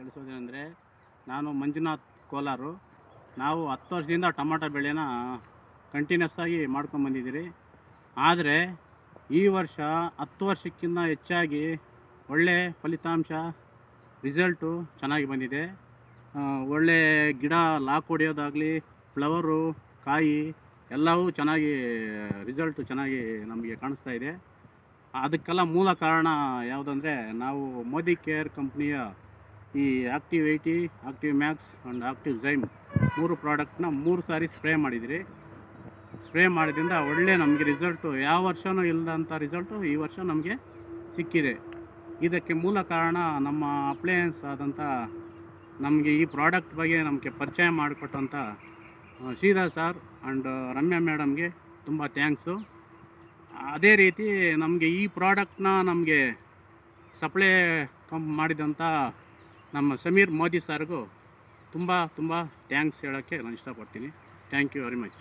ತಿಳಿಸೋದೇನೆಂದರೆ, ನಾನು ಮಂಜುನಾಥ್ ಕೋಲಾರು. ನಾವು 10 ವರ್ಷದಿಂದ ಟೊಮಾಟೊ ಬೆಳೆನ ಕಂಟಿನ್ಯೂಸ್ ಆಗಿ ಮಾಡ್ಕೊಂಬಂದಿದ್ದೀರಿ. ಆದರೆ ಈ ವರ್ಷ 10 ವರ್ಷಕ್ಕಿಂತ ಹೆಚ್ಚಾಗಿ ಒಳ್ಳೆ ಫಲಿತಾಂಶ, ರಿಸಲ್ಟು ಚೆನ್ನಾಗಿ ಬಂದಿದೆ. ಒಳ್ಳೆ ಗಿಡ ಲಾಕ್ ಹೊಡೆಯೋದಾಗಲಿ, ಫ್ಲವರು, ಕಾಯಿ ಎಲ್ಲವೂ ಚೆನ್ನಾಗಿ ರಿಸಲ್ಟು ಚೆನ್ನಾಗಿ ನಮಗೆ ಕಾಣಿಸ್ತಾ ಇದೆ. ಅದಕ್ಕೆಲ್ಲ ಮೂಲ ಕಾರಣ ಯಾವುದಂದರೆ, ನಾವು ಮೋದಿ ಕೇರ್ ಕಂಪ್ನಿಯ ಈ active 80, active Max and active ಝೈಮ್ 3 ಪ್ರಾಡಕ್ಟ್ನ 3 ಸಾರಿ ಸ್ಪ್ರೇ ಮಾಡಿದಿರಿ. ಸ್ಪ್ರೇ ಮಾಡಿದ್ರಿಂದ ಒಳ್ಳೆ ನಮಗೆ ರಿಸಲ್ಟು, ಯಾವ ವರ್ಷವೂ ಇಲ್ಲದಂಥ ರಿಸಲ್ಟು ಈ ವರ್ಷ ನಮಗೆ ಸಿಕ್ಕಿದೆ. ಇದಕ್ಕೆ ಮೂಲ ಕಾರಣ ನಮ್ಮ ಅಪ್ಲಯನ್ಸ್ ಆದಂಥ, ನಮಗೆ ಈ ಪ್ರಾಡಕ್ಟ್ ಬಗ್ಗೆ ನಮಗೆ ಪರಿಚಯ ಮಾಡಿಕೊಟ್ಟಂಥ ಶ್ರೀಧರ್ ಸರ್ ಆ್ಯಂಡ್ ರಮ್ಯಾ ಮೇಡಮ್ಗೆ ತುಂಬ ಥ್ಯಾಂಕ್ಸು. ಅದೇ ರೀತಿ ನಮಗೆ ಈ ಪ್ರಾಡಕ್ಟ್ನ ನಮಗೆ ಸಪ್ಲೈ ಮಾಡಿದಂಥ ನಮ್ಮ ಸಮೀರ್ ಮೋದಿ ಸರ್ಗೂ ತುಂಬ ಥ್ಯಾಂಕ್ಸ್ ಹೇಳೋಕ್ಕೆ ನಾನು ಇಷ್ಟಪಡ್ತೀನಿ. Thank you very much.